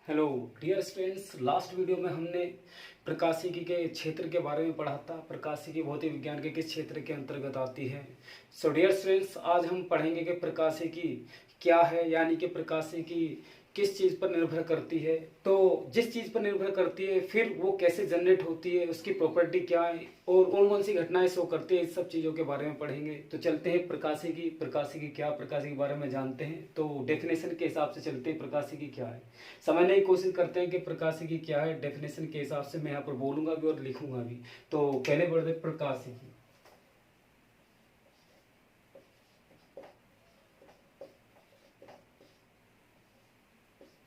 Hello dear students, last video में हमने प्रकाशिकी के क्षेत्र के बारे में पढ़ा था। प्रकाशिकी भौतिक विज्ञान के किस क्षेत्र के अंतर्गत आती है। सो डियर स्टूडेंट्स, आज हम पढ़ेंगे कि प्रकाशिकी क्या है, यानी कि प्रकाशिकी किस चीज़ पर निर्भर करती है। तो जिस चीज़ पर निर्भर करती है फिर वो कैसे जनरेट होती है, उसकी प्रॉपर्टी क्या है और कौन कौन सी घटनाएं शो करती है, इस सब चीज़ों के बारे में पढ़ेंगे। तो चलते हैं प्रकाशिकी क्या, प्रकाशिकी के बारे में जानते हैं। तो डेफिनेशन के हिसाब से चलते हैं, प्रकाशिकी क्या है समझने की कोशिश करते हैं कि प्रकाशिकी क्या है। डेफिनेशन के हिसाब से मैं यहाँ पर बोलूँगा भी और लिखूंगा भी। तो पहले बढ़ते प्रकाशिकी।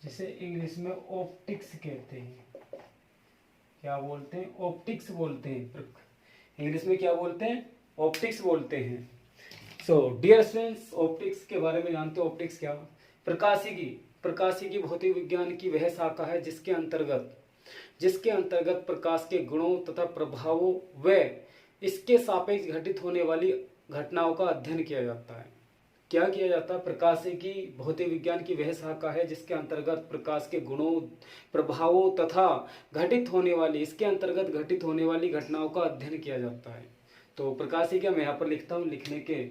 जिसे इंग्लिश में ऑप्टिक्स कहते हैं। क्या बोलते हैं? ऑप्टिक्स बोलते हैं। इंग्लिश में क्या बोलते हैं? ऑप्टिक्स बोलते हैं। सो डियर स्टूडेंट्स, ऑप्टिक्स के बारे में जानते हो। ऑप्टिक्स क्या? प्रकाशिकी भौतिक विज्ञान की वह शाखा है जिसके अंतर्गत प्रकाश के गुणों तथा प्रभावों व इसके सापेक्ष घटित होने वाली घटनाओं का अध्ययन किया जाता है। क्या किया जाता है? प्रकाशिकी भौतिक विज्ञान की वह शाखा है जिसके अंतर्गत प्रकाश के गुणों, प्रभावों तथा इसके अंतर्गत घटित होने वाली घटनाओं का अध्ययन किया जाता है। तो प्रकाशिकी मैं यहाँ पर लिखता हूँ, लिखने के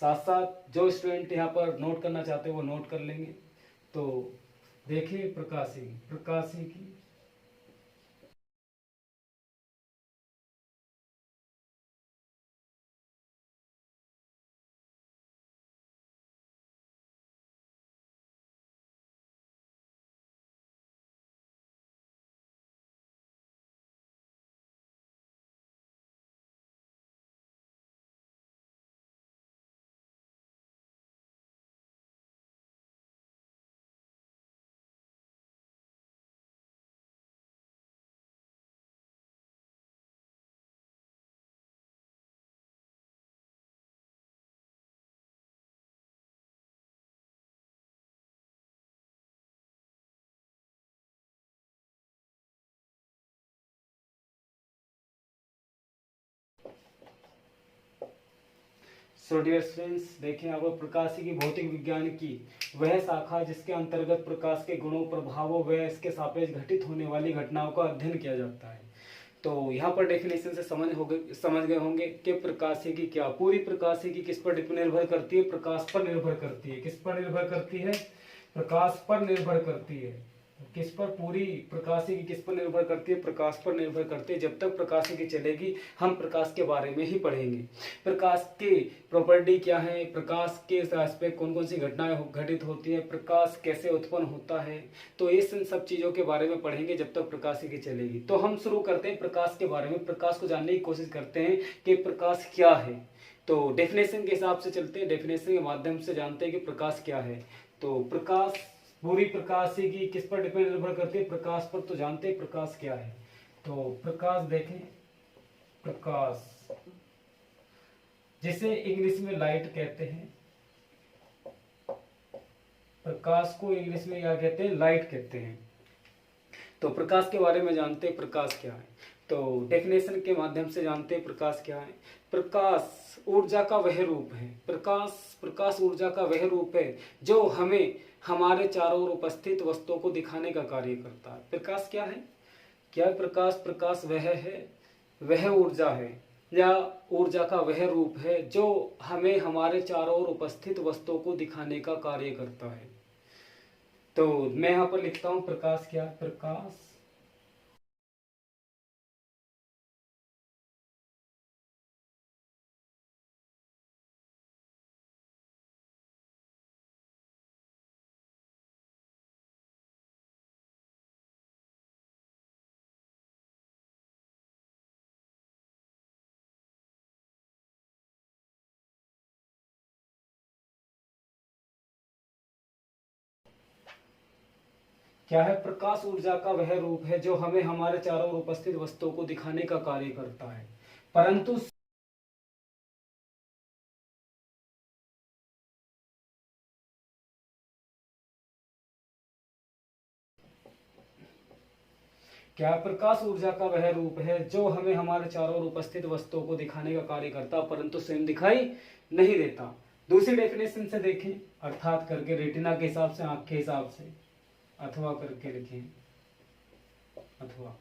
साथ साथ जो स्टूडेंट यहाँ पर नोट करना चाहते हैं वो नोट कर लेंगे। तो देखिए प्रकाशिकी सो डियर स्टूडेंट्स, देखें अब प्रकाशिकी भौतिक विज्ञान की वह शाखा जिसके अंतर्गत प्रकाश के गुणों, प्रभावों व इसके सापेक्ष घटित होने वाली घटनाओं का अध्ययन किया जाता है। तो यहाँ पर डेफिनेशन से समझ गए होंगे कि प्रकाशिकी क्या। पूरी प्रकाशिकी किस पर निर्भर करती है? प्रकाश पर निर्भर करती है। किस पर निर्भर करती है? प्रकाश पर निर्भर करती है। किस पर? पूरी प्रकाशिकी किस पर निर्भर करती है? प्रकाश पर निर्भर करती है। जब तक प्रकाशिकी चलेगी हम प्रकाश के बारे में ही पढ़ेंगे। प्रकाश की प्रॉपर्टी क्या है, प्रकाश के एस्पेक्ट कौन कौन सी घटनाएं घटित होती है, प्रकाश कैसे उत्पन्न होता है, तो ये सब चीज़ों के बारे में पढ़ेंगे जब तक प्रकाशिकी चलेगी। तो हम शुरू करते हैं प्रकाश के बारे में। प्रकाश को जानने की कोशिश करते हैं कि प्रकाश क्या है। तो डेफिनेशन के हिसाब से चलते हैं, डेफिनेशन के माध्यम से जानते हैं कि प्रकाश क्या है। तो प्रकाश, पूरी प्रकाशिकी किस पर निर्भर करती है? प्रकाश पर। तो जानते हैं प्रकाश क्या है। तो प्रकाश देखें, प्रकाश जिसे इंग्लिश में लाइट कहते हैं, प्रकाश को इंग्लिश में क्या कहते हैं? लाइट कहते हैं। तो प्रकाश के बारे में जानते हैं प्रकाश क्या है। तो डेफिनेशन के माध्यम से जानते हैं प्रकाश क्या है। प्रकाश ऊर्जा का वह रूप है। प्रकाश ऊर्जा का वह रूप है जो हमें हमारे चारों ओर उपस्थित वस्तुओं को दिखाने का कार्य करता है। प्रकाश क्या है? क्या प्रकाश वह है, वह ऊर्जा है या ऊर्जा का वह रूप है जो हमें हमारे चारों ओर उपस्थित वस्तुओं को दिखाने का कार्य करता है। तो मैं यहाँ पर लिखता हूँ प्रकाश क्या? प्रकाश क्या है? प्रकाश ऊर्जा का वह रूप है जो हमें हमारे चारों ओर उपस्थित वस्तुओं को दिखाने का कार्य करता है। परंतु क्या? प्रकाश ऊर्जा का वह रूप है जो हमें हमारे चारों ओर उपस्थित वस्तुओं को दिखाने का कार्य करता है, परंतु स्वयं दिखाई नहीं देता। दूसरी डेफिनेशन से देखें, अर्थात करके रेटिना के हिसाब से, आंख के हिसाब से। अथवा करके लिखें, अथवा।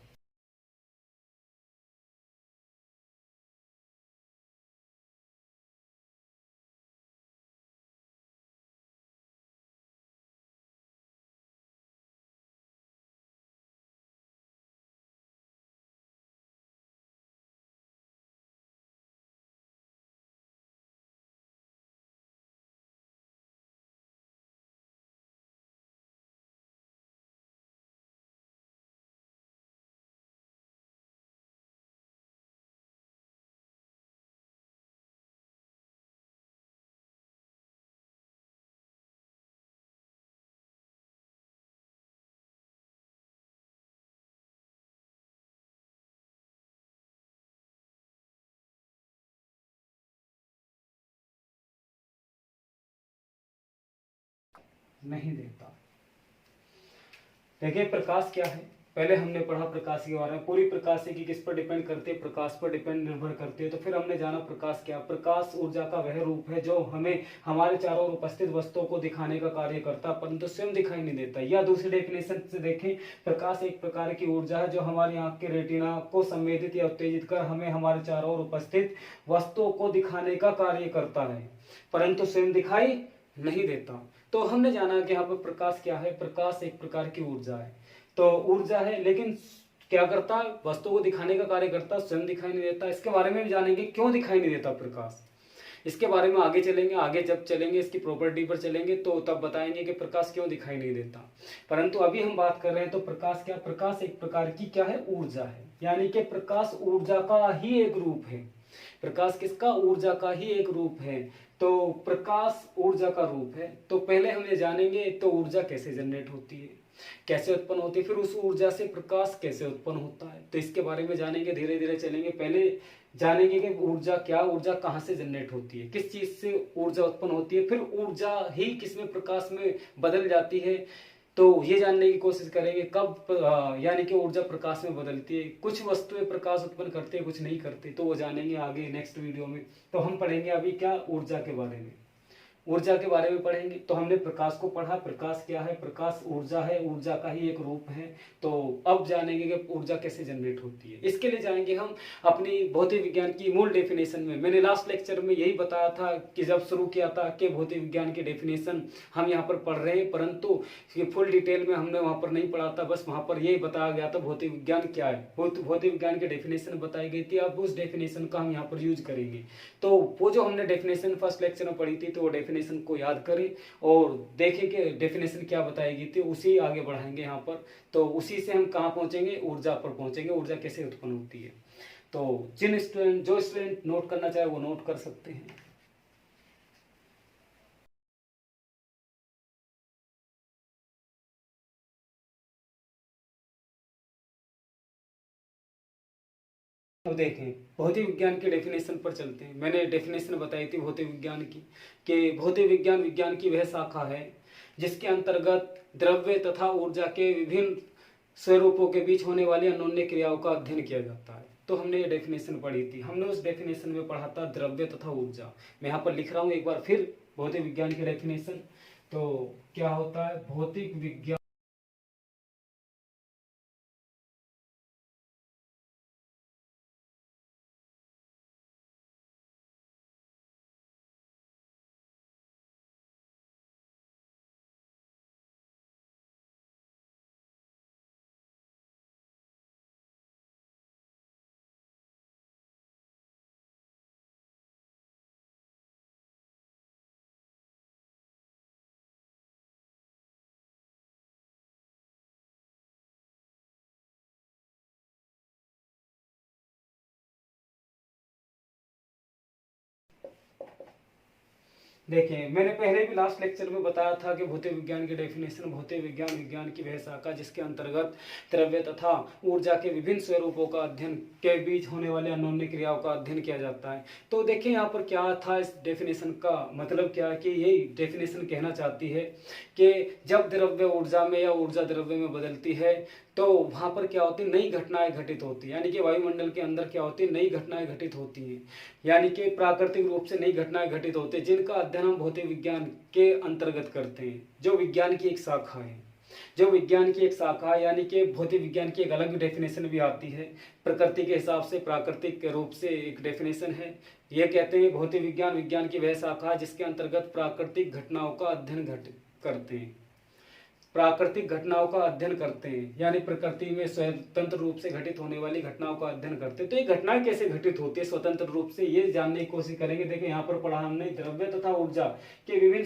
नहीं देता। देखिए प्रकाश क्या है, पहले हमने पढ़ा प्रकाश के बारे में, पूरी प्रकाश की किस पर डिपेंड करती है, प्रकाश पर डिपेंड निर्भर करती है। तो फिर हमने जाना प्रकाश क्या, प्रकाश ऊर्जा का वह रूप है जो हमें हमारे चारों ओर उपस्थित वस्तुओं को दिखाने का कार्य करता है, परंतु स्वयं दिखाई नहीं देता। या दूसरी डेफिनेशन से देखें, प्रकाश एक प्रकार की ऊर्जा है जो हमारी आंख के रेटिना को संवेदित या उत्तेजित कर हमें हमारे चारों ओर उपस्थित वस्तुओं को दिखाने का कार्य करता है, परंतु स्वयं दिखाई नहीं देता। तो हमने जाना कि यहाँ पर प्रकाश क्या है, प्रकाश एक प्रकार की ऊर्जा है। तो ऊर्जा है लेकिन क्या करता है, वस्तु को दिखाने का कार्य करता है, स्वयं दिखाई नहीं देता। इसके बारे में भी जानेंगे क्यों दिखाई नहीं देता प्रकाश, इसके बारे में आगे चलेंगे। आगे जब चलेंगे इसकी प्रॉपर्टी पर चलेंगे तो तब बताएंगे कि प्रकाश क्यों दिखाई नहीं देता। परंतु अभी हम बात कर रहे हैं तो प्रकाश क्या, प्रकाश एक प्रकार की क्या है, ऊर्जा है। यानी कि प्रकाश ऊर्जा का ही एक रूप है। प्रकाश किसका, ऊर्जा का ही एक रूप है। तो प्रकाश ऊर्जा का रूप है। तो पहले हम ये जानेंगे तो ऊर्जा कैसे जनरेट होती है, कैसे उत्पन्न होती है, फिर उस ऊर्जा से प्रकाश कैसे उत्पन्न होता है, तो इसके बारे में जानेंगे, धीरे धीरे चलेंगे। पहले जानेंगे कि ऊर्जा क्या, ऊर्जा कहाँ से जनरेट होती है, किस चीज से ऊर्जा उत्पन्न होती है, फिर ऊर्जा ही किसमें, प्रकाश में बदल जाती है। तो ये जानने की कोशिश करेंगे कब यानी कि ऊर्जा प्रकाश में बदलती है। कुछ वस्तुएं प्रकाश उत्पन्न करते हैं, कुछ नहीं करते, तो वो जानेंगे आगे नेक्स्ट वीडियो में। तो हम पढ़ेंगे अभी क्या, ऊर्जा के बारे में, ऊर्जा के बारे में पढ़ेंगे। तो हमने प्रकाश को पढ़ा, प्रकाश क्या है, प्रकाश ऊर्जा है, ऊर्जा का ही एक रूप है। तो अब जानेंगे कि ऊर्जा कैसे जनरेट होती है। इसके लिए जाएंगे हम अपनी भौतिक विज्ञान की मूल डेफिनेशन में। मैंने लास्ट लेक्चर में यही बताया था कि जब शुरू किया था कि भौतिक विज्ञान की डेफिनेशन हम यहाँ पर पढ़ रहे हैं, परंतु फुल डिटेल में हमने वहाँ पर नहीं पढ़ा था। बस वहाँ पर यही बताया गया था भौतिक विज्ञान क्या है, भौतिक विज्ञान की डेफिनेशन बताई गई थी। अब उस डेफिनेशन का हम यहाँ पर यूज करेंगे। तो वो जो हमने डेफिनेशन फर्स्ट लेक्चर में पढ़ी थी, तो वो डेफिनेशन को याद करें और देखें कि डेफिनेशन क्या बताई गई थी, उसी आगे बढ़ाएंगे यहाँ पर। तो उसी से हम कहाँ पहुंचेंगे, ऊर्जा पर पहुंचेंगे, ऊर्जा कैसे उत्पन्न होती है। तो जो स्टूडेंट नोट करना चाहे वो नोट कर सकते हैं। अब देखें भौतिक विज्ञान के डेफिनेशन पर चलते हैं। मैंने डेफिनेशन बताई थी भौतिक विज्ञान की कि भौतिक विज्ञान विज्ञान की वह शाखा है जिसके अंतर्गत द्रव्य तथा ऊर्जा के विभिन्न स्वरूपों के बीच होने वाली अन्योन्य क्रियाओं का अध्ययन किया जाता है। तो हमने ये डेफिनेशन पढ़ी थी। हमने उस डेफिनेशन में पढ़ा था द्रव्य तथा ऊर्जा। मैं यहाँ पर लिख रहा हूँ एक बार फिर भौतिक विज्ञान की डेफिनेशन। तो क्या होता है भौतिक विज्ञान, देखिए मैंने पहले भी लास्ट लेक्चर में बताया था कि भौतिक विज्ञान की डेफिनेशन, भौतिक विज्ञान विज्ञान की वह शाखा जिसके अंतर्गत द्रव्य तथा ऊर्जा के विभिन्न स्वरूपों का अध्ययन के बीच होने वाले अन्योन्य क्रियाओं का अध्ययन किया जाता है। तो देखिए यहाँ पर क्या था, इस डेफिनेशन का मतलब क्या है कि यही डेफिनेशन कहना चाहती है कि जब द्रव्य ऊर्जा में या ऊर्जा द्रव्य में बदलती है तो वहाँ पर क्या होती है, नई घटनाएं घटित होती है। यानी कि वायुमंडल के अंदर क्या होती है, नई घटनाएं घटित होती हैं, यानी कि प्राकृतिक रूप से नई घटनाएं घटित होती हैं जिनका अध्ययन हम भौतिक विज्ञान के अंतर्गत करते हैं, जो विज्ञान की एक शाखा है। जो विज्ञान की एक शाखा है, यानी कि भौतिक विज्ञान की एक अलग डेफिनेशन भी आती है। प्रकृति के हिसाब से प्राकृतिक रूप से एक डेफिनेशन है। ये कहते हैं भौतिक विज्ञान विज्ञान की वह शाखा है जिसके अंतर्गत प्राकृतिक घटनाओं का अध्ययन करते हैं, प्राकृतिक घटनाओं का अध्ययन करते हैं, यानी प्रकृति में स्वतंत्र रूप से घटित होने वाली घटनाओं का अध्ययन करते हैं। तो ये घटनाएं कैसे घटित होती है स्वतंत्र रूप से, ये जानने की कोशिश करेंगे। देखिए यहाँ पर पढ़ा हमने द्रव्य तथा ऊर्जा के विभिन्न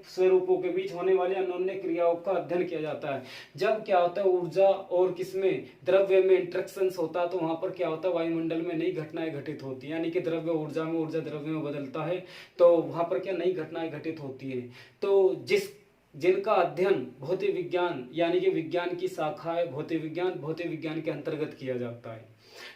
स्वरूपों के बीच होने वाली अन्योन्य क्रियाओं का अध्ययन किया जाता है। जब क्या होता है ऊर्जा और किसमें, द्रव्य में इंटरेक्शन होता है, तो वहां पर क्या होता है वायुमंडल में नई घटनाएं घटित होती है, यानी कि द्रव्य ऊर्जा में, ऊर्जा द्रव्य में बदलता है, तो वहां पर क्या नई घटनाएं घटित होती है। तो जिनका अध्ययन भौतिक विज्ञान यानी कि विज्ञान की शाखा है भौतिक विज्ञान के अंतर्गत किया जाता है।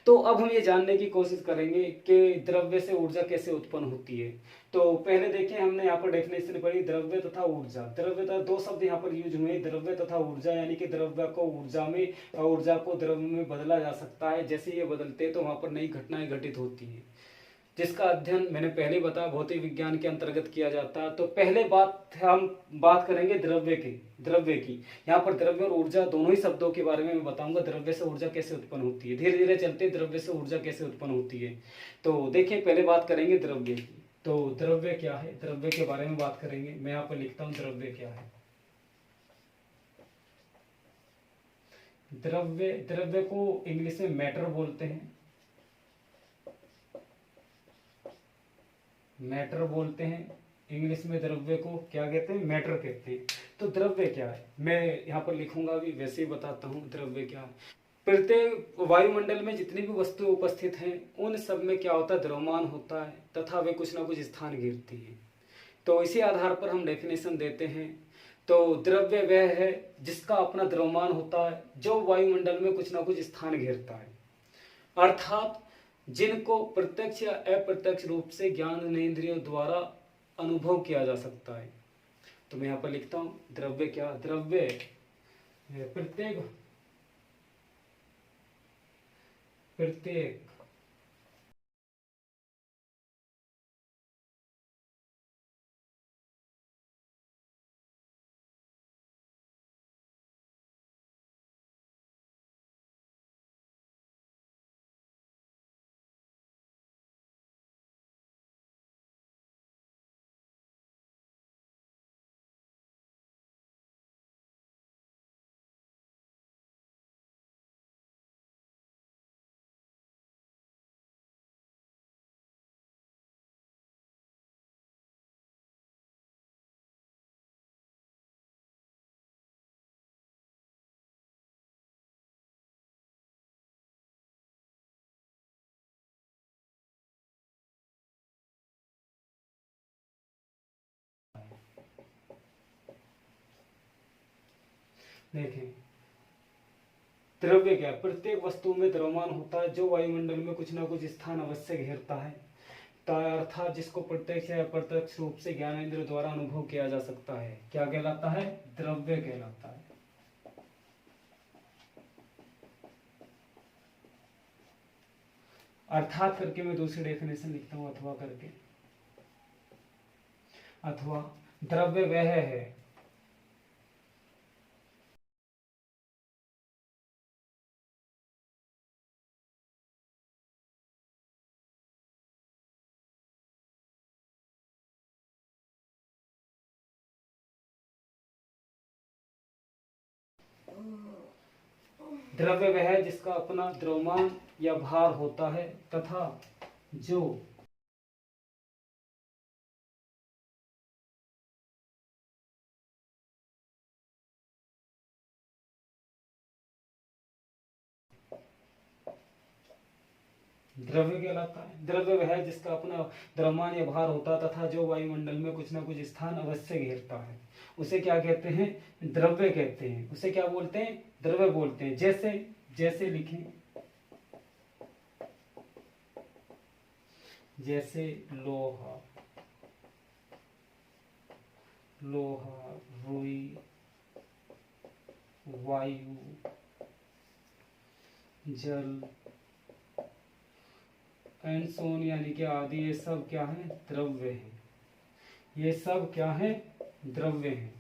तो अब हम ये जानने की कोशिश करेंगे कि द्रव्य से ऊर्जा कैसे उत्पन्न होती है। तो पहले देखें, हमने यहाँ पर डेफिनेशन पढ़ी द्रव्य तथा ऊर्जा। द्रव्य तथा दो शब्द यहाँ पर यूज हुए, द्रव्य तथा ऊर्जा, यानी कि द्रव्य को ऊर्जा में और ऊर्जा को द्रव्य में बदला जा सकता है। जैसे ये बदलते हैं तो वहां पर नई घटनाएं घटित होती है, जिसका अध्ययन मैंने पहले बताया भौतिक विज्ञान के अंतर्गत किया जाता है। तो पहले हम बात करेंगे द्रव्य की। यहाँ पर द्रव्य और ऊर्जा दोनों ही शब्दों के बारे में मैं बताऊंगा, द्रव्य से ऊर्जा कैसे उत्पन्न होती है। धीरे धीरे चलते द्रव्य से ऊर्जा कैसे उत्पन्न होती है। तो देखिए पहले बात करेंगे द्रव्य की। तो द्रव्य क्या है, द्रव्य के बारे में बात करेंगे। मैं यहाँ पर लिखता हूँ द्रव्य क्या है। द्रव्य को इंग्लिश में मैटर बोलते हैं, मैटर बोलते हैं इंग्लिश में। द्रव्य को क्या कहते हैं, मैटर कहते हैं। तो द्रव्य क्या है, मैं यहाँ पर लिखूंगा भी, वैसे ही बताता हूँ द्रव्य क्या है। प्रत्येक वायुमंडल में जितनी भी वस्तु उपस्थित हैं उन सब में क्या होता है, द्रव्यमान होता है तथा वे कुछ ना कुछ स्थान घेरती है। तो इसी आधार पर हम डेफिनेशन देते हैं। तो द्रव्य वह है जिसका अपना द्रव्यमान होता है, जो वायुमंडल में कुछ ना कुछ स्थान घेरता है, अर्थात जिनको प्रत्यक्ष या अप्रत्यक्ष रूप से ज्ञानेंद्रियों द्वारा अनुभव किया जा सकता है। तो मैं यहाँ पर लिखता हूँ द्रव्य क्या, द्रव्य प्रत्येक देखें द्रव्य क्या, प्रत्येक वस्तु में द्रव्यमान होता है जो वायुमंडल में कुछ ना कुछ स्थान अवश्य घेरता है, अर्थात जिसको प्रत्यक्ष या अप्रत्यक्ष रूप से ज्ञानेंद्र द्वारा अनुभव किया जा सकता है। क्या कहलाता है, द्रव्य कहलाता है। अर्थात करके मैं दूसरी डेफिनेशन लिखता हूं, अथवा करके। अथवा द्रव्य वह है द्रव्य वह है जिसका अपना द्रव्यमान या भार होता है तथा जो द्रव्य कहलाता है। द्रव्य वह है जिसका अपना द्रव्यमान या भार होता है तथा जो वायुमंडल में कुछ ना कुछ स्थान अवश्य घेरता है, उसे क्या कहते हैं, द्रव्य कहते हैं। उसे क्या बोलते हैं, द्रव्य बोलते हैं। जैसे जैसे लिखें, जैसे लोहा, रुई, वायु, जल एंड सोन, यानी कि आदि, ये सब क्या है, द्रव्य है। ये सब क्या है, द्रव्य है।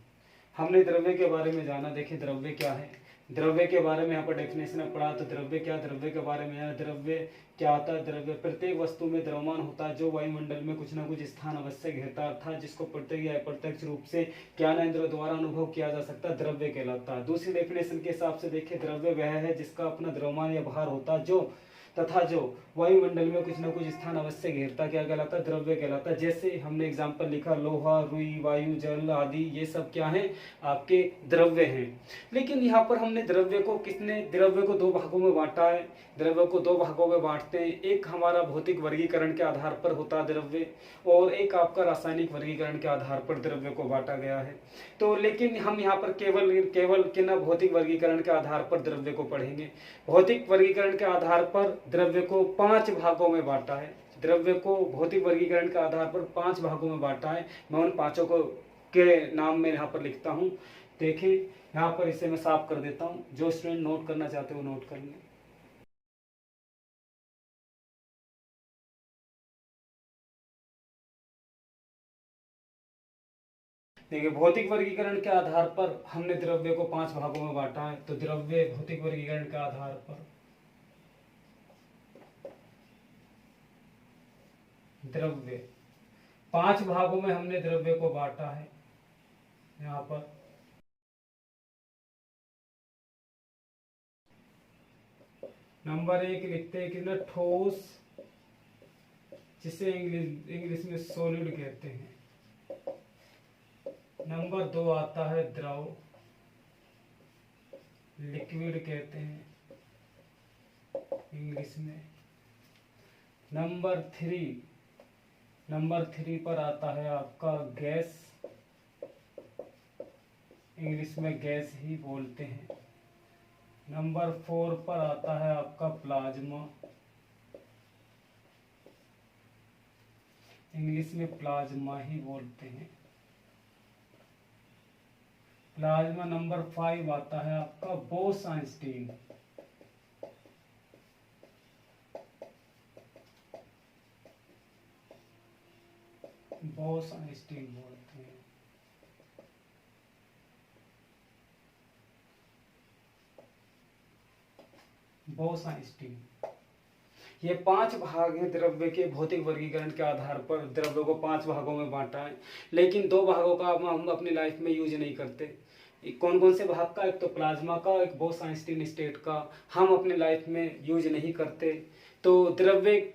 हमने द्रव्य के बारे में जाना। देखिए द्रव्य क्या है, द्रव्य के बारे में यहाँ पर डेफिनेशन में पढ़ा। तो द्रव्य क्या, द्रव्य के बारे में यहाँ द्रव्य क्या होता है। द्रव्य प्रत्येक वस्तु में द्रव्यमान होता है जो वायुमंडल में कुछ ना कुछ स्थान अवश्य घेरता है, अर्थात जिसको प्रत्यक्ष या अप्रत्यक्ष रूप से ज्ञानेंद्र द्वारा अनुभव किया जा सकता है, द्रव्य कहलाता है। दूसरी डेफिनेशन के हिसाब से देखिए द्रव्य वह है जिसका अपना द्रव्यमान या भार होता है जो तथा जो वायुमंडल में कुछ न कुछ स्थान अवश्य घेरता, क्या कहलाता है, द्रव्य कहलाता है। जैसे हमने एग्जांपल लिखा, लोहा, रुई, वायु, जल आदि, ये सब क्या है, आपके द्रव्य हैं। लेकिन यहाँ पर हमने द्रव्य को द्रव्य को दो भागों में बांटा है। द्रव्य को दो भागों में बांटते हैं, एक हमारा भौतिक वर्गीकरण के आधार पर होता है द्रव्य, और एक आपका रासायनिक वर्गीकरण के आधार पर द्रव्य को बांटा गया है। तो लेकिन हम यहाँ पर केवल कि ना भौतिक वर्गीकरण के आधार पर द्रव्य को पढ़ेंगे। भौतिक वर्गीकरण के आधार पर द्रव्य को 5 भागों में बांटा है। द्रव्य को भौतिक वर्गीकरण के आधार पर 5 भागों में बांटा है। मैं उन पांचों को के नाम में यहाँ पर लिखता हूँ। देखिए यहाँ पर इसे मैं साफ कर देता हूँ, जो स्टूडेंट नोट करना चाहते हो नोट कर लें। देखिए भौतिक वर्गीकरण के आधार पर हमने द्रव्य को 5 भागों में बांटा है। तो द्रव्य भौतिक वर्गीकरण के आधार पर द्रव्य 5 भागों में हमने द्रव्य को बांटा है। यहाँ पर नंबर 1 लिखते हैं कि ना ठोस, जिसे इंग्लिश में सॉलिड कहते हैं। नंबर 2 आता है द्रव, लिक्विड कहते हैं इंग्लिश में। नंबर 3 पर आता है आपका गैस, इंग्लिश में गैस ही बोलते हैं। नंबर 4 पर आता है आपका प्लाज्मा, इंग्लिश में प्लाज्मा ही बोलते हैं, प्लाज्मा। नंबर 5 आता है आपका बोस-आइंस्टीन, बोस-आइंस्टीन बोलते हैं। बोस-आइंस्टीन, ये 5 भाग हैं द्रव्य के भौतिक वर्गीकरण के आधार पर। द्रव्य को 5 भागों में बांटा है, लेकिन 2 भागों का हम अपनी लाइफ में यूज नहीं करते। कौन कौन से भाग का, एक तो प्लाज्मा का, एक बोस-आइंस्टीन स्टेट का हम अपने लाइफ में यूज नहीं करते। तो द्रव्य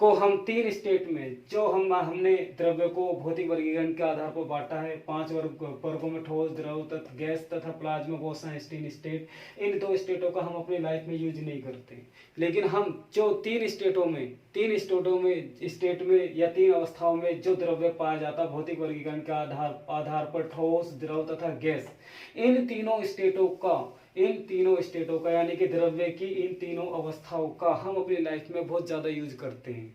को हम 3 स्टेट में, जो हमने द्रव्य को भौतिक वर्गीकरण के आधार पर बांटा है 5 वर्गों में, ठोस, द्रव तथा गैस तथा प्लाज्मा, बोस-आइंस्टीन स्टेट। इन 2 स्टेटों का हम अपनी लाइफ में यूज नहीं करते। लेकिन हम जो 3 स्टेट में या 3 अवस्थाओं में जो द्रव्य पाया जाता है भौतिक वर्गीकरण के आधार पर, ठोस, द्रव तथा गैस, इन तीनों स्टेटों का यानी कि द्रव्य की इन तीनों अवस्थाओं का हम अपनी लाइफ में बहुत ज्यादा यूज करते हैं।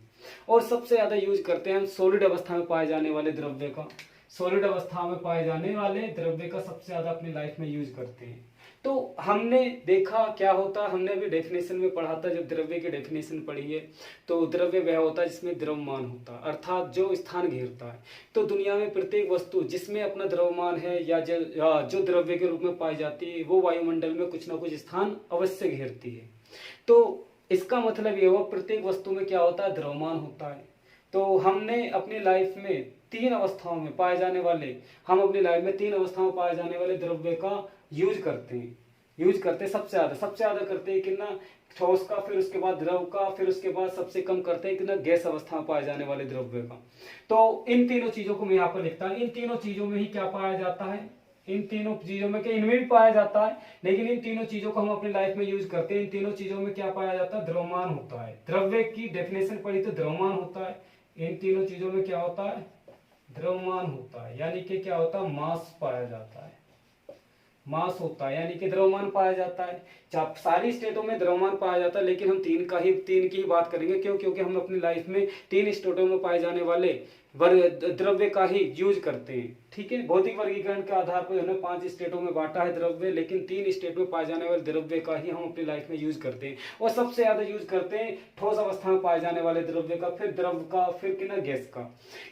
और सबसे ज्यादा यूज करते हैं हम सॉलिड अवस्था में पाए जाने वाले द्रव्य का। सॉलिड अवस्था में पाए जाने वाले द्रव्य का सबसे ज्यादा अपनी लाइफ में यूज करते हैं। तो हमने देखा क्या होता है, हमने अभी डेफिनेशन में पढ़ा था, जब द्रव्य की डेफिनेशन पढ़ी है, तो द्रव्य वह होता है जिसमें द्रव्यमान होता है, अर्थात जो स्थान घेरता है। तो दुनिया में प्रत्येक वस्तु जिसमें अपना द्रव्यमान है या जो द्रव्य के रूप में पाई जाती है, वो वायुमंडल में कुछ ना कुछ स्थान अवश्य घेरती है। तो इसका मतलब ये हुआ प्रत्येक वस्तु में क्या होता है, द्रव्यमान होता है। तो हमने अपनी लाइफ में 3 अवस्थाओं में पाए जाने वाले द्रव्य का यूज करते सबसे ज्यादा करते हैं कितना, ठोस का, फिर उसके बाद द्रव का, फिर उसके बाद सबसे कम करते हैं कितना, गैस अवस्था में पाए जाने वाले द्रव्य का। तो इन तीनों चीजों को मैं यहाँ पर लिखता हूँ। इन तीनों चीजों में ही क्या पाया जाता है, इन तीनों चीजों में, इनमें भी पाया जाता है, लेकिन इन तीनों चीजों को हम अपनी लाइफ में यूज करते हैं। इन तीनों चीजों में क्या पाया जाता है, द्रव्यमान होता है। द्रव्य की डेफिनेशन पढ़ी तो द्रव्यमान होता है। इन तीनों चीजों में क्या होता है, द्रव्यमान होता है, यानी कि क्या होता है, मास पाया जाता है, मास होता है, यानी कि द्रव्यमान पाया जाता है। सारी स्टेटों में द्रव्यमान पाया जाता है, लेकिन हम तीन की ही बात करेंगे। क्यों? क्योंकि हम अपनी लाइफ में 3 स्टेटों में पाए जाने वाले द्रव्य का ही यूज करते हैं। ठीक है, भौतिक वर्गीकरण के आधार पर हमने 5 स्टेटों में बांटा है द्रव्य, लेकिन 3 स्टेट में पाए जाने वाले द्रव्य का ही हम अपनी लाइफ में यूज करते हैं। और सबसे ज्यादा यूज करते हैं ठोस अवस्था में पाए जाने वाले द्रव्य का, फिर द्रव का, फिर गैस का।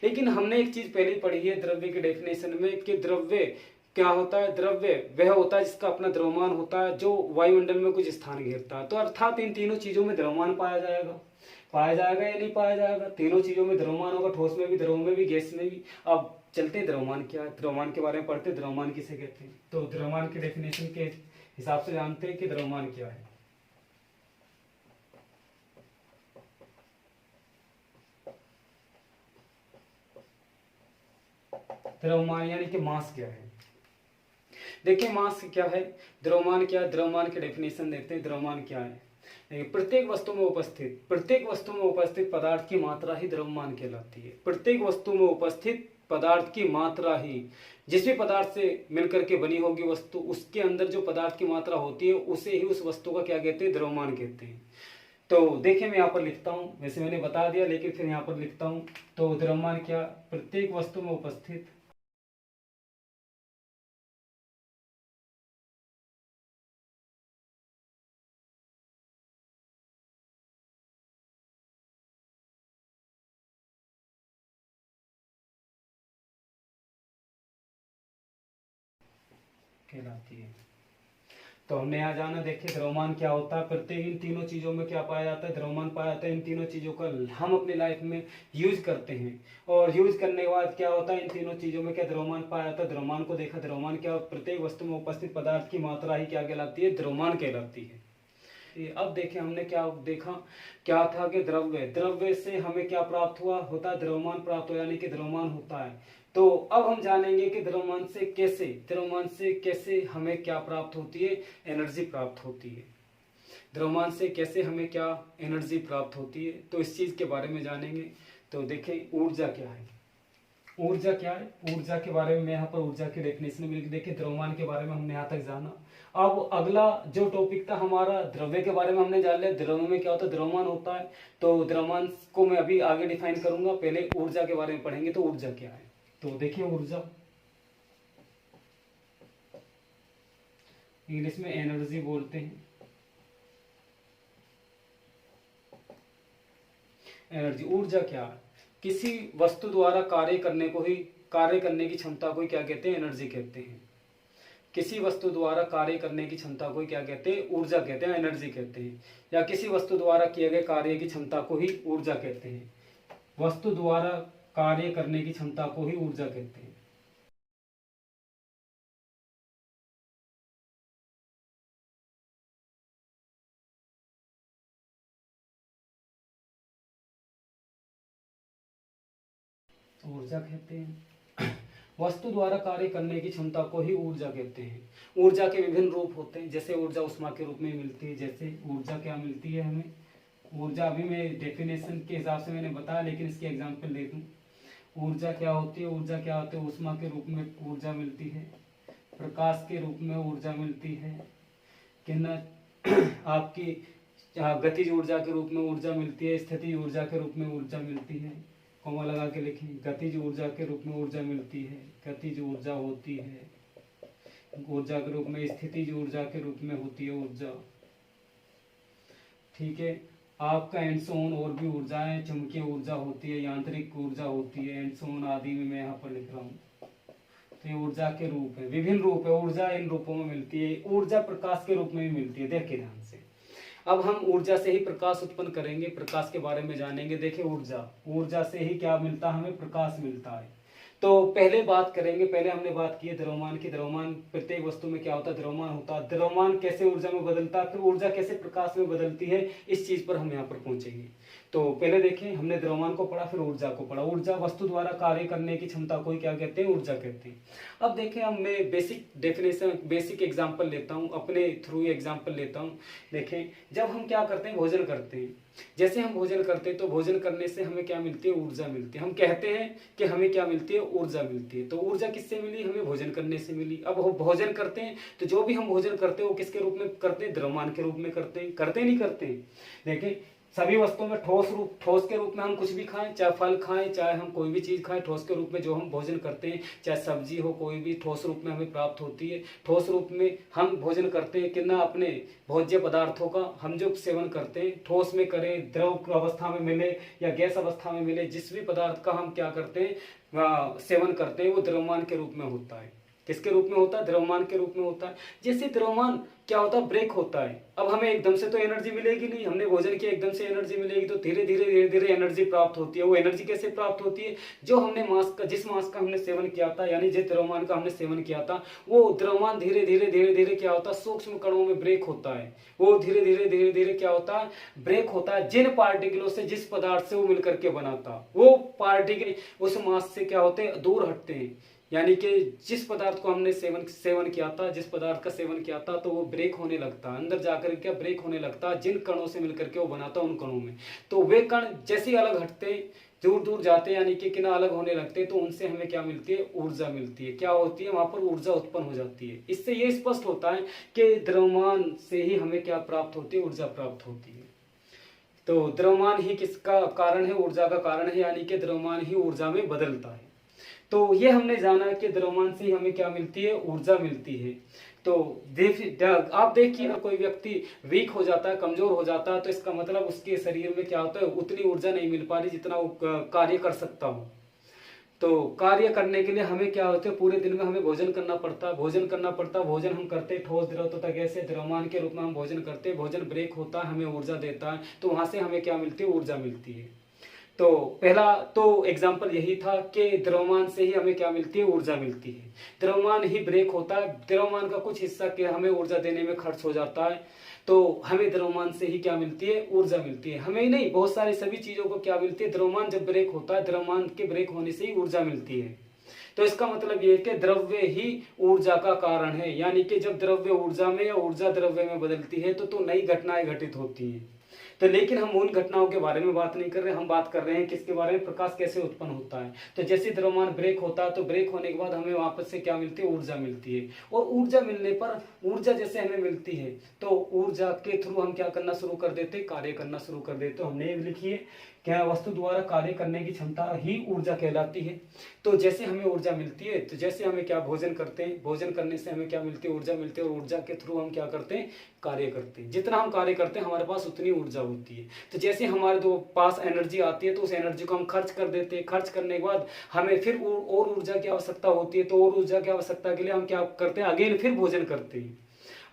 लेकिन हमने एक चीज पहले पढ़ी है द्रव्य के डेफिनेशन में कि द्रव्य क्या होता है, द्रव्य वह होता है जिसका अपना द्रव्यमान होता है जो वायुमंडल में कुछ स्थान घेरता है। तो अर्थात इन तीनों चीजों में द्रव्यमान पाया जाएगा या नहीं पाया जाएगा, तीनों चीजों में द्रव्यमान होगा, ठोस में भी, द्रव में भी, गैस में भी। अब चलते हैं द्रव्यमान क्या है, द्रव्यमान के बारे में पढ़ते हैं, द्रव्यमान किसे कहते हैं। तो द्रव्यमान के डेफिनेशन के हिसाब से जानते हैं कि द्रव्यमान क्या है। द्रव्यमान यानी कि मास क्या है। देखिए मास क्या है, द्रव्यमान क्या है, द्रव्यमान के डेफिनेशन देते हैं। द्रव्यमान क्या है, प्रत्येक वस्तु में उपस्थित पदार्थ की मात्रा ही द्रव्यमान कहलाती है। प्रत्येक वस्तु में उपस्थित पदार्थ की मात्रा ही, जिस भी पदार्थ से मिलकर के बनी होगी वस्तु, उसके अंदर जो पदार्थ की मात्रा होती है उसे ही उस वस्तु का क्या कहते हैं, द्रव्यमान कहते हैं। तो देखिए मैं यहाँ पर लिखता हूँ, वैसे मैंने बता दिया लेकिन फिर यहाँ पर लिखता हूँ। तो द्रव्यमान क्या, प्रत्येक वस्तु में उपस्थित कहलाती है। तो हमने यहाँ जाना, देखिए द्रव्यमान क्या होता है। प्रत्येक इन तीनों चीजों में क्या पाया जाता है, द्रव्यमान पाया जाता है। इन तीनों चीजों का हम अपनी लाइफ में यूज करते हैं, और यूज करने के बाद क्या होता है, इन तीनों चीजों में क्या द्रव्यमान पाया जाता है। द्रव्यमान को देखा, द्रव्यमान क्या, प्रत्येक वस्तु में उपस्थित पदार्थ की मात्रा ही क्या कहलाती है, द्रव्यमान कहलाती है। अब देखें हमने क्या देखा, क्या था कि द्रव्य से हमें क्या प्राप्त होता है, द्रव्यमान प्राप्त हो, यानी कि द्रव्यमान होता है। तो अब हम जानेंगे कि द्रव्यमान से कैसे हमें क्या प्राप्त होती है, एनर्जी प्राप्त होती है। द्रव्यमान से कैसे हमें क्या एनर्जी प्राप्त होती है, तो इस चीज के बारे में जानेंगे। तो देखें ऊर्जा क्या है, ऊर्जा क्या है, ऊर्जा के बारे में मैं यहाँ पर ऊर्जा की डेफिनेशन में लिख। देखिए द्रव्यमान के बारे में हमने यहाँ तक जाना। अब अगला जो टॉपिक था हमारा, द्रव्य के बारे में हमने जान लिया, द्रव्य में क्या होता है, द्रव्यमान होता है। तो द्रव्यमान को मैं अभी आगे डिफाइन करूंगा, पहले ऊर्जा के बारे में पढ़ेंगे। तो ऊर्जा क्या है, तो देखिए ऊर्जा इंग्लिश में एनर्जी बोलते हैं। एनर्जी, ऊर्जा क्या है, किसी वस्तु द्वारा कार्य करने की क्षमता को क्या कहते हैं, एनर्जी कहते हैं। किसी वस्तु द्वारा कार्य करने की क्षमता को क्या कहते हैं, ऊर्जा कहते हैं, एनर्जी कहते हैं। या किसी वस्तु द्वारा किए गए कार्य की क्षमता को ही ऊर्जा कहते हैं। वस्तु द्वारा कार्य करने की क्षमता को ही ऊर्जा कहते हैं। ऊर्जा कहते हैं वस्तु द्वारा कार्य करने की क्षमता को ही ऊर्जा कहते हैं। ऊर्जा के विभिन्न रूप होते हैं, जैसे ऊर्जा उष्मा के रूप में मिलती है। जैसे ऊर्जा क्या मिलती है हमें, ऊर्जा अभी मैं डेफिनेशन के हिसाब से मैंने बताया, लेकिन इसके एग्जांपल दे दूं। ऊर्जा क्या होती है, ऊर्जा क्या होती है, उष्मा के रूप में ऊर्जा मिलती है, प्रकाश के रूप में ऊर्जा मिलती है, किरण आपकी गतिज ऊर्जा के रूप में ऊर्जा मिलती है, स्थितिज ऊर्जा के रूप में ऊर्जा मिलती है। कोमा लगा के लिखें, गतिज ऊर्जा के रूप में ऊर्जा मिलती है, गतिज ऊर्जा होती है ऊर्जा के रूप में, स्थितिज ऊर्जा के रूप में होती है ऊर्जा। ठीक है, आपका एंड सो ऑन और भी ऊर्जाएं, चुंबकीय ऊर्जा होती है, यांत्रिक ऊर्जा होती है, एंड सो ऑन आदि में मैं यहाँ पर लिख रहा हूँ। तो ये ऊर्जा के रूप है, विभिन्न रूप है, ऊर्जा इन रूपों में मिलती है। ऊर्जा प्रकाश के रूप में भी मिलती है, देखिए ध्यान से। अब हम ऊर्जा से ही प्रकाश उत्पन्न करेंगे, प्रकाश के बारे में जानेंगे। देखिए ऊर्जा से ही क्या मिलता है, हमें प्रकाश मिलता है। तो पहले बात करेंगे, पहले हमने बात की है द्रव्यमान की। द्रव्यमान प्रत्येक वस्तु में क्या होता है, द्रव्यमान होता है। द्रव्यमान कैसे ऊर्जा में बदलता है, फिर ऊर्जा कैसे प्रकाश में बदलती है, इस चीज पर हम यहाँ पर पहुंचेंगे। तो पहले देखें, हमने द्रव्यमान को पढ़ा, फिर ऊर्जा को पढ़ा। ऊर्जा वस्तु द्वारा कार्य करने की क्षमता को क्या कहते हैं, ऊर्जा कहते हैं। अब देखें, अब मैं बेसिक डेफिनेशन, बेसिक एग्जांपल लेता हूं, अपने थ्रू एग्जांपल लेता हूं। देखें, जब हम क्या करते हैं, भोजन करते हैं। जैसे हम भोजन करते हैं तो भोजन करने से हमें क्या मिलती है, ऊर्जा मिलती है। हम कहते हैं कि हमें क्या मिलती है, ऊर्जा मिलती है। तो ऊर्जा किससे मिली, हमें भोजन करने से मिली। अब हम भोजन करते हैं तो जो भी हम भोजन करते हैं वो किसके रूप में करते हैं, द्रव्यमान के रूप में करते हैं। करते नहीं करते हैं। देखें, सभी वस्तुओं में ठोस के रूप में हम कुछ भी खाएं, चाहे फल खाएं, चाहे हम कोई भी चीज खाएं, ठोस के रूप में जो हम भोजन करते हैं, चाहे सब्जी हो, कोई भी ठोस रूप में हमें प्राप्त होती है। ठोस रूप में हम भोजन करते हैं, कितना अपने भोज्य पदार्थों का हम जो सेवन करते हैं, ठोस में करें, द्रव अवस्था में मिले या गैस अवस्था में मिले, जिस भी पदार्थ का हम क्या करते हैं, सेवन करते हैं, वो द्रव्यमान के रूप में होता है। किसके रूप में होता है? द्रव्यमान के रूप में होता है। जैसे द्रव्यमान क्या होता है? ब्रेक होता है। अब हमें एकदम से तो एनर्जी मिलेगी नहीं, हमने भोजन किया एकदम से एनर्जी मिलेगी, तो धीरे धीरे एनर्जी प्राप्त होती है। वो एनर्जी कैसे प्राप्त होती है? जो हमने जिस मास का हमने सेवन किया था, यानी जिस द्रव्यमान का हमने सेवन किया था, वो द्रव्यमान धीरे धीरे क्या होता है? सूक्ष्म कणों में ब्रेक होता है। वो धीरे धीरे क्या होता है? ब्रेक होता है। जिन पार्टिकलों से, जिस पदार्थ से वो मिलकर के बना था, वो पार्टिकल उस मास से क्या होते हैं? दूर हटते हैं। यानी कि जिस पदार्थ को हमने सेवन किया था, जिस पदार्थ का सेवन किया था, तो वो ब्रेक होने लगता है, अंदर जाकर क्या ब्रेक होने लगता है, जिन कणों से मिलकर के वो बनाता है उन कणों में। तो वे कण जैसे ही अलग हटते, दूर दूर जाते, यानी कि किना अलग होने लगते, तो उनसे हमें क्या मिलती है? ऊर्जा मिलती है। क्या होती है? वहां पर ऊर्जा उत्पन्न हो जाती है। इससे ये स्पष्ट होता है कि द्रव्यमान से ही हमें क्या प्राप्त होती है? ऊर्जा प्राप्त होती है। तो द्रव्यमान ही किसका कारण है? ऊर्जा का कारण है, यानी कि द्रव्यमान ही ऊर्जा में बदलता है। तो ये हमने जाना कि द्रव्यमान से हमें क्या मिलती है? ऊर्जा मिलती है। तो आप देखिए ना, कोई व्यक्ति वीक हो जाता है, कमजोर हो जाता है, तो इसका मतलब उसके शरीर में क्या होता है? उतनी ऊर्जा नहीं मिल पा रही जितना वो कार्य कर सकता हो। तो कार्य करने के लिए हमें क्या होता है? पूरे दिन में हमें भोजन करना पड़ता है, भोजन हम करते ठोस द्रव तथा गैसीय द्रव्यमान के रूप में हम भोजन करते हैं। भोजन ब्रेक होता है, हमें ऊर्जा देता है, तो वहां से हमें क्या मिलती है? ऊर्जा मिलती है। तो पहला तो एग्जाम्पल यही था कि द्रव्यमान से ही हमें क्या मिलती है? ऊर्जा मिलती है। द्रव्यमान ही ब्रेक होता है, द्रव्यमान का कुछ हिस्सा के हमें ऊर्जा देने में खर्च हो जाता है, तो हमें द्रव्यमान से ही क्या मिलती है? ऊर्जा मिलती है। हमें ही नहीं, बहुत सारी सभी चीजों को क्या मिलती है? द्रव्यमान जब ब्रेक होता है, द्रव्यमान के ब्रेक होने से ही ऊर्जा मिलती है। तो इसका मतलब ये है कि द्रव्य ही ऊर्जा का कारण है, यानी कि जब द्रव्य ऊर्जा में या ऊर्जा द्रव्य में बदलती है तो नई घटनाएं घटित होती हैं। तो लेकिन हम उन घटनाओं के बारे में बात नहीं कर रहे, हम बात कर रहे हैं किसके बारे में? प्रकाश कैसे उत्पन्न होता है। तो जैसे द्रव्यमान ब्रेक होता है, तो ब्रेक होने के बाद हमें वापस से क्या मिलती है? ऊर्जा मिलती है। और ऊर्जा मिलने पर, ऊर्जा जैसे हमें मिलती है, तो ऊर्जा के थ्रू हम क्या करना शुरू कर देते? कार्य करना शुरू कर देते। हमने ये लिखिए, क्या वस्तु द्वारा कार्य करने की क्षमता ही ऊर्जा कहलाती है। तो जैसे हमें ऊर्जा मिलती है, तो जैसे हमें क्या भोजन करते हैं, भोजन करने से हमें क्या मिलती है? ऊर्जा मिलती है। और ऊर्जा के थ्रू हम क्या करते हैं? कार्य करते हैं। जितना हम कार्य करते हैं हमारे पास उतनी ऊर्जा होती है। तो जैसे हमारे पास एनर्जी आती है, तो उस एनर्जी को हम खर्च कर देते हैं। खर्च करने के बाद हमें फिर और ऊर्जा की आवश्यकता होती है, तो और ऊर्जा की आवश्यकता के लिए हम क्या करते हैं? अगेन फिर भोजन करते हैं।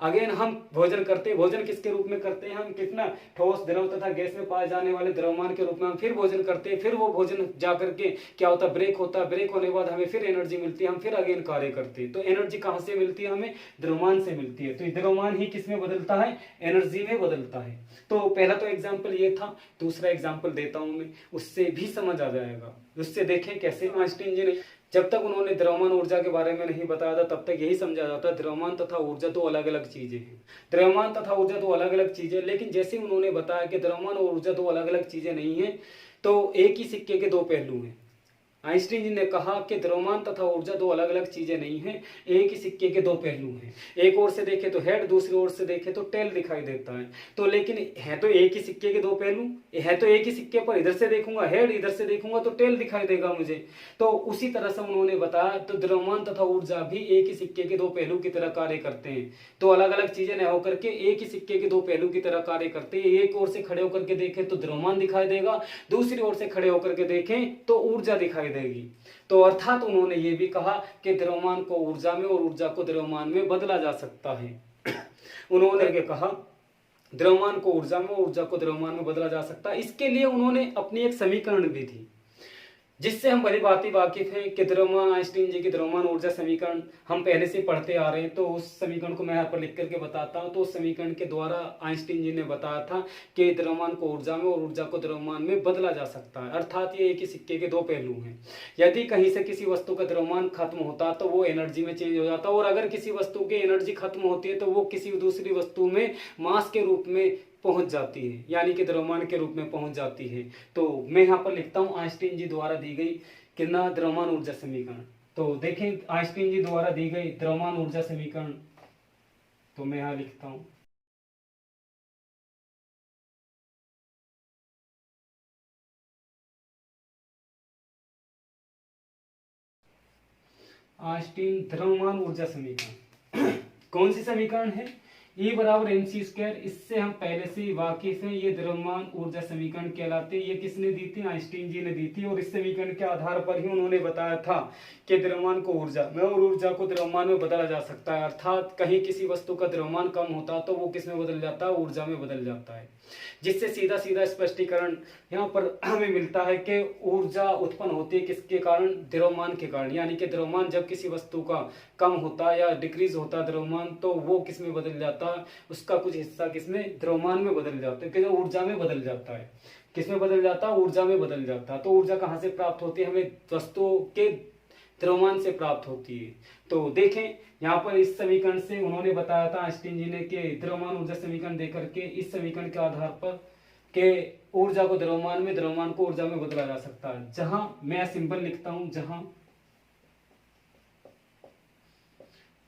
अगेन हम भोजन करते हैं। भोजन किसके रूप में करते हैं? हम कितना? ठोस द्रव तथा गैस में पाए जाने वाले द्रव्यमान के रूप में हम फिर भोजन करते हैं। फिर वो भोजन जाकर के क्या होता है? ब्रेक होता है। ब्रेक होने के बाद हमें फिर एनर्जी मिलती है, हम फिर अगेन कार्य करते हैं। तो एनर्जी कहां से मिलती है? हमें द्रव्यमान से मिलती है। तो द्रव्यमान ही किसमें बदलता है? एनर्जी में बदलता है। तो पहला तो एग्जाम्पल ये था। दूसरा एग्जाम्पल देता हूं मैं, उससे भी समझ आ जाएगा। उससे देखें कैसे। आइंस्टीन जी ने जब तक उन्होंने द्रव्यमान ऊर्जा के बारे में नहीं बताया था, तब तक यही समझा जाता है द्रव्यमान तथा ऊर्जा दो अलग अलग चीजें हैं। द्रव्यमान तथा ऊर्जा दो अलग अलग चीजें, लेकिन जैसे उन्होंने बताया कि द्रव्यमान और ऊर्जा दो अलग अलग चीजें नहीं है, तो एक ही सिक्के के दो पहलू हैं। आइंस्टीन जी ने कहा कि द्रव्यमान तथा ऊर्जा दो अलग अलग चीजें नहीं हैं, एक ही सिक्के के दो पहलू हैं। एक ओर से देखे तो हेड, दूसरी ओर से देखे तो टेल दिखाई देता है। तो लेकिन है तो एक ही सिक्के के दो पहलू, है तो एक ही सिक्के पर, इधर से देखूंगा हेड, इधर से देखूंगा तो टेल दिखाई देगा मुझे। तो उसी तरह से उन्होंने बताया, तो द्रव्यमान तथा ऊर्जा भी एक ही सिक्के के दो पहलू की तरह कार्य करते हैं। तो अलग अलग चीजें न होकर के एक ही सिक्के के दो पहलू की तरह कार्य करते हैं। एक ओर से खड़े होकर के देखें तो द्रव्यमान दिखाई देगा, दूसरी ओर से खड़े होकर के देखें तो ऊर्जा दिखाई देगी। तो अर्थात उन्होंने ये भी कहा कि द्रव्यमान को ऊर्जा में और ऊर्जा को द्रव्यमान में बदला जा सकता है। उन्होंने कहा द्रव्यमान को ऊर्जा में, ऊर्जा को द्रव्यमान में बदला जा सकता है। इसके लिए उन्होंने अपनी एक समीकरण भी दी, जिससे हम भली भांति वाकिफ हैं कि द्रव्यमान, आइंस्टीन जी की द्रव्यमान ऊर्जा समीकरण हम पहले से पढ़ते आ रहे हैं। तो उस समीकरण को मैं यहाँ पर लिख करके बताता हूँ। तो उस समीकरण के द्वारा आइंस्टीन जी ने बताया था कि द्रव्यमान को ऊर्जा में और ऊर्जा को द्रव्यमान में बदला जा सकता है। अर्थात ये एक ही सिक्के के दो पहलू हैं। यदि कहीं से किसी वस्तु का द्रव्यमान खत्म होता तो वो एनर्जी में चेंज हो जाता, और अगर किसी वस्तु की एनर्जी खत्म होती है तो वो किसी दूसरी वस्तु में मास के रूप में पहुंच जाती है, यानी कि द्रव्यमान के रूप में पहुंच जाती है। तो मैं यहाँ पर लिखता हूँ आइंस्टीन जी द्वारा दी गई कितना द्रव्यमान ऊर्जा समीकरण। तो देखें आइंस्टीन जी द्वारा दी गई द्रव्यमान ऊर्जा समीकरण, तो मैं यहाँ लिखता हूँ। आइंस्टीन द्रव्यमान ऊर्जा समीकरण कौन सी समीकरण है? E बराबर mc स्क्वायर, इससे हम पहले से ही वाकिफ हैं। ये द्रव्यमान ऊर्जा समीकरण कहलाते हैं। ये किसने दी थी? आइंस्टीन जी ने दी थी। और इस समीकरण के आधार पर ही उन्होंने बताया था कि द्रव्यमान को ऊर्जा में और ऊर्जा को द्रव्यमान में बदला जा सकता है। अर्थात कहीं किसी वस्तु का द्रव्यमान कम होता तो वो किस में बदल जाता है? ऊर्जा में बदल जाता है। जिससे सीधा सीधा स्पष्टीकरण यहाँ पर हमें मिलता है कि ऊर्जा उत्पन्न होती है किसके कारण? द्रव्यमान के कारण। यानी कि द्रव्यमान जब किसी वस्तु का कम होता है या डिक्रीज होता है द्रव्यमान, तो वो किस में बदल जाता है? उसका कुछ हिस्सा किसमें? द्रव्यमान में बदल जाता है, कि ऊर्जा में बदल जाता है। किस में बदल जाता है? ऊर्जा में बदल जाता है। तो ऊर्जा कहाँ से प्राप्त होती है? हमें वस्तुओं के द्रव्यमान से प्राप्त होती है। तो देखें यहाँ पर इस समीकरण से उन्होंने बताया था आइंस्टीन जी ने कि द्रव्यमान ऊर्जा समीकरण देकर के इस समीकरण के आधार पर के ऊर्जा को द्रव्यमान में, द्रव्यमान को ऊर्जा में बदला जा सकता है। जहां मैं सिंबल लिखता हूं, जहां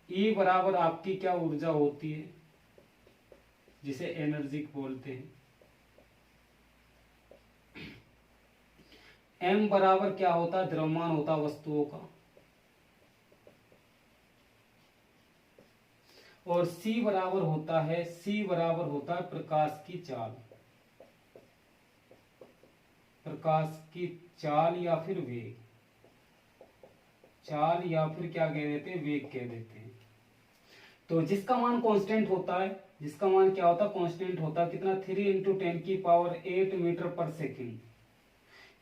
E बराबर आपकी क्या ऊर्जा होती है, जिसे एनर्जी बोलते हैं। M बराबर क्या होता है? द्रव्यमान होता वस्तुओं का। और C बराबर होता है, C बराबर होता है प्रकाश की चाल। प्रकाश की चाल या फिर वेग, चाल या फिर क्या कह देते हैं? वेग कह देते हैं। तो जिसका मान कांस्टेंट होता है, जिसका मान क्या होता है? कांस्टेंट होता है। कितना? 3 × 10⁸ मीटर पर सेकेंड।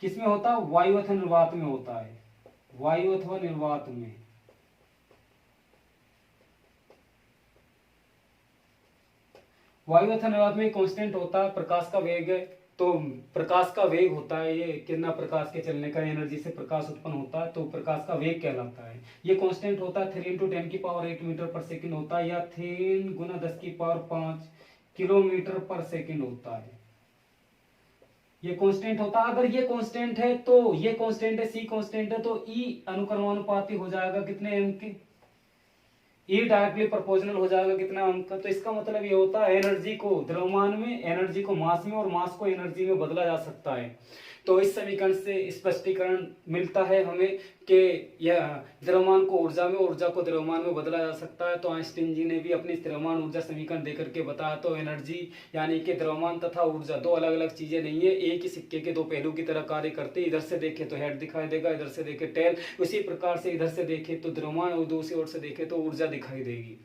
किसमें होता है? वायु अथवा निर्वात में होता है। वायु अथवा निर्वात में। वायु अथवा निर्वात में कांस्टेंट होता है। प्रकाश का वेग है, तो प्रकाश का वेग होता है ये कितना प्रकाश के चलने का, एनर्जी से प्रकाश उत्पन्न होता है, तो प्रकाश का वेग कहलाता है। ये कांस्टेंट होता है। 3 × 10⁸ मीटर पर सेकेंड होता है, या 3 × 10⁵ किलोमीटर पर सेकेंड होता है। ये कांस्टेंट होता है। अगर ये कांस्टेंट है तो ये कांस्टेंट है, सी कांस्टेंट है, तो ई अनुक्रमानुपाती हो जाएगा कितने एम के? ई डायरेक्टली प्रोपोर्शनल हो जाएगा कितना एम का। तो इसका मतलब ये होता है एनर्जी को द्रव्यमान में, एनर्जी को मास में और मास को एनर्जी में बदला जा सकता है। तो इस समीकरण से स्पष्टीकरण मिलता है हमें कि यह द्रव्यमान को ऊर्जा में, ऊर्जा को द्रव्यमान में बदला जा सकता है। तो आइंस्टीन जी ने भी अपनी द्रव्यमान ऊर्जा समीकरण देकर के बताया। तो एनर्जी यानी कि द्रव्यमान तथा ऊर्जा दो अलग अलग चीजें नहीं है, एक ही सिक्के के दो पहलू की तरह कार्य करते। इधर से देखे तो हेड दिखाई देगा, इधर से देखे टेल। उसी प्रकार से इधर से देखे तो द्रव्यमान और दूसरी ओर से देखे तो ऊर्जा दिखाई देगी।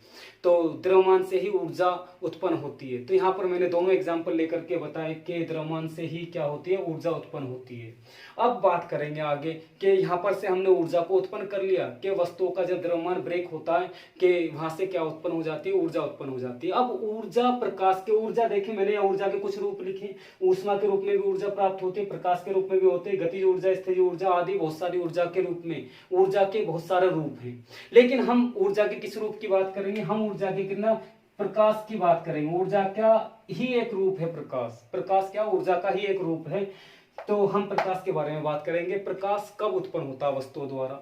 तो द्रव्यमान से ही ऊर्जा उत्पन्न होती है। तो यहाँ पर मैंने दोनों एग्जाम्पल लेकर के बताया कि द्रव्यमान से ही क्या होती है? ऊर्जा उत्पन्न होती है। अब बात करेंगे आगे कि यहाँ पर से हमने ऊर्जा को उत्पन्न कर लिया कि वस्तुओं का जब द्रव्यमान ब्रेक होता है कि वहां से क्या उत्पन्न हो जाती है? ऊर्जा उत्पन्न हो जाती है। अब ऊर्जा, प्रकाश के ऊर्जा देखें, मैंने यहाँ ऊर्जा के कुछ रूप लिखे। ऊष्मा के रूप में भी ऊर्जा प्राप्त होती है, प्रकाश के रूप में भी होती है, गतिज ऊर्जा, स्थिर ऊर्जा आदि बहुत सारी ऊर्जा के रूप में। ऊर्जा के बहुत सारे रूप हैं, लेकिन हम ऊर्जा के किस रूप की बात करेंगे? हम ऊर्जा के कितना? प्रकाश की बात करेंगे। ऊर्जा क्या ही एक रूप है? प्रकाश। प्रकाश क्या? ऊर्जा का ही एक रूप है। तो हम प्रकाश के बारे में बात करेंगे। प्रकाश कब उत्पन्न होता है वस्तुओं द्वारा?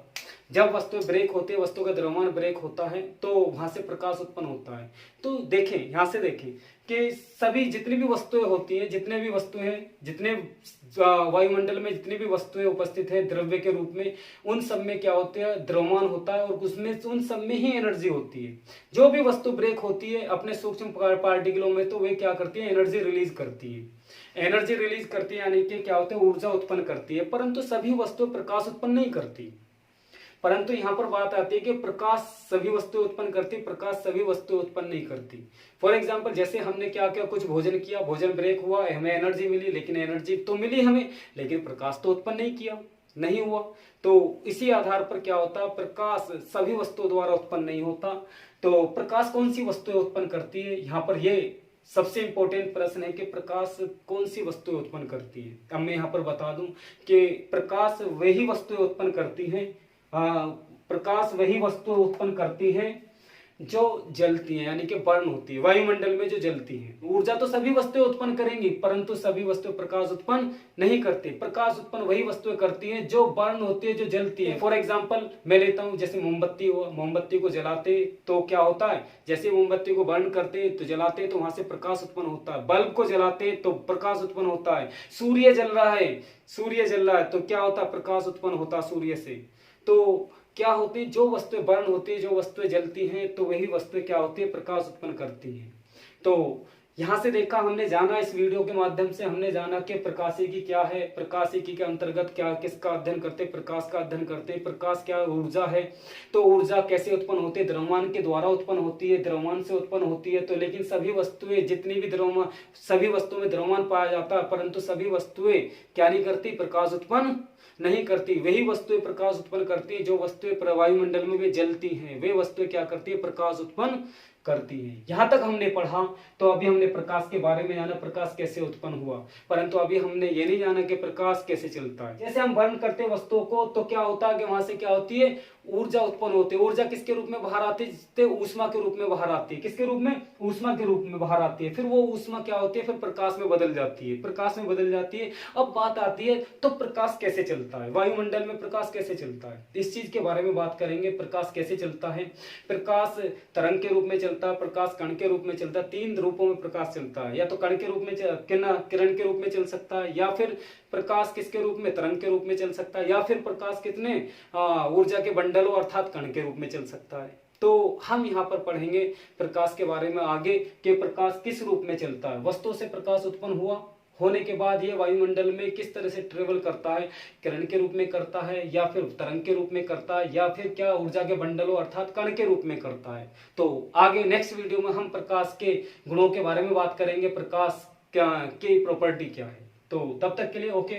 जब वस्तु ब्रेक होती है, वस्तु का द्रव्यमान ब्रेक होता है, तो वहां से प्रकाश उत्पन्न होता है। तो देखें, यहां से देखें कि सभी जितनी भी वस्तुएं होती हैं, जितने भी वस्तुएं, जितने वायुमंडल में जितनी भी वस्तुएं उपस्थित है द्रव्य के रूप में, उन सब में क्या होता है? द्रव्यमान होता है, और उसमें उन सब में ही एनर्जी होती है। जो भी वस्तु ब्रेक होती है अपने सूक्ष्म पार्टिकलों में, तो वे क्या करती है? एनर्जी रिलीज करती है। एनर्जी रिलीज करती है यानी कि क्या होता है? ऊर्जा उत्पन्न करती है। परंतु सभी वस्तुएं प्रकाश उत्पन्न नहीं करती। परंतु यहाँ पर बात आती है कि प्रकाश सभी वस्तुएं उत्पन्न करती, प्रकाश सभी वस्तुएं उत्पन्न नहीं करती। फॉर एग्जाम्पल, जैसे हमने क्या किया? कुछ भोजन किया, भोजन ब्रेक हुआ, हमें एनर्जी मिली, लेकिन एनर्जी तो मिली हमें, लेकिन प्रकाश तो उत्पन्न नहीं किया, नहीं हुआ। तो इसी आधार पर क्या होता है? प्रकाश सभी वस्तुओं द्वारा उत्पन्न नहीं होता। तो प्रकाश कौन सी वस्तुएं उत्पन्न करती है? यहाँ पर ये सबसे इंपॉर्टेंट प्रश्न है कि प्रकाश कौन सी वस्तुएं उत्पन्न करती है। अब मैं यहाँ पर बता दूं कि प्रकाश वही वस्तुएं उत्पन्न करती हैं, प्रकाश वही वस्तुएं उत्पन्न करती हैं जो जलती हैं, यानी कि बर्न होती है वायुमंडल में, जो जलती हैं। ऊर्जा तो सभी वस्तुएं उत्पन्न करेंगी, परंतु सभी वस्तुएं प्रकाश उत्पन्न नहीं करती। प्रकाश उत्पन्न वही वस्तुएं करती हैं जो बर्न होती है, जो जलती है। फॉर एग्जांपल मैं लेता हूं, जैसे मोमबत्ती हुआ, मोमबत्ती को जलाते तो क्या होता है? जैसे मोमबत्ती को बर्न करते तो जलाते तो वहां से प्रकाश उत्पन्न होता है। बल्ब को जलाते तो प्रकाश उत्पन्न होता है। सूर्य जल रहा है, सूर्य जल रहा है तो क्या होता है? प्रकाश उत्पन्न होता है सूर्य से। तो क्या होती है? जो वस्तुएं बर्न होती है, जो वस्तुएं जलती हैं, तो वही वस्तुएं क्या होती है? प्रकाश उत्पन्न करती हैं। तो यहाँ से देखा, हमने जाना, इस वीडियो के माध्यम से हमने जाना कि प्रकाशिकी क्या है, प्रकाशिकी के अंतर्गत क्या किसका अध्ययन करते, प्रकाश का अध्ययन करते, प्रकाश क्या ऊर्जा है, तो ऊर्जा कैसे उत्पन्न होती है, द्रव्यमान के द्वारा उत्पन्न होती है, द्रव्यमान से उत्पन्न होती है। तो लेकिन सभी वस्तुएं, जितनी भी द्रव्यमान, सभी वस्तुओं में द्रव्यमान पाया जाता है, परंतु सभी वस्तुएं क्या नहीं करती, प्रकाश उत्पन्न नहीं करती। वही वस्तुएं प्रकाश उत्पन्न करती है जो वस्तुएं वायुमंडल में भी जलती हैं, वे वस्तुएं क्या करती है, प्रकाश उत्पन्न करती है। यहां तक हमने पढ़ा। तो अभी हमने प्रकाश के बारे में जाना, प्रकाश कैसे उत्पन्न हुआ, परंतु अभी हमने ये नहीं जाना कि प्रकाश कैसे चलता है। जैसे हम बर्न करते हैं वस्तुओं को, तो क्या होता है कि वहां से क्या होती है, ऊर्जा उत्पन्न होती है। ऊर्जा किसके रूप में बाहर आती है, ऊष्मा के रूप में बाहर आती है। किसके रूप में, ऊष्मा के रूप में बाहर आती है। फिर वो ऊष्मा क्या होती है, फिर प्रकाश में बदल जाती है, प्रकाश में बदल जाती है। अब बात आती है तो प्रकाश कैसे चलता है, वायुमंडल में प्रकाश कैसे चलता है, इस चीज के बारे में बात करेंगे। प्रकाश कैसे चलता है, प्रकाश तरंग के रूप में चलता है, प्रकाश कण के रूप में चलता है। 3 रूपों में प्रकाश चलता है, या तो कण के रूप में, किरण के रूप में चल सकता है, या फिर प्रकाश किसके रूप में, तरंग के रूप में चल सकता है, या फिर प्रकाश कितने ऊर्जा के बंडलों अर्थात कण के रूप में चल सकता है। तो हम यहाँ पर पढ़ेंगे प्रकाश के बारे में आगे कि प्रकाश किस रूप में चलता है। वस्तु से प्रकाश उत्पन्न हुआ, होने के बाद ये वायुमंडल में किस तरह से ट्रेवल करता है, किरण के रूप में करता है, या फिर तरंग के रूप में करता है, या फिर क्या ऊर्जा के बंडलों अर्थात कण के रूप में करता है। तो आगे नेक्स्ट वीडियो में हम प्रकाश के गुणों के बारे में बात करेंगे, प्रकाश क्या की प्रॉपर्टी क्या है। तो तब तक के लिए ओके।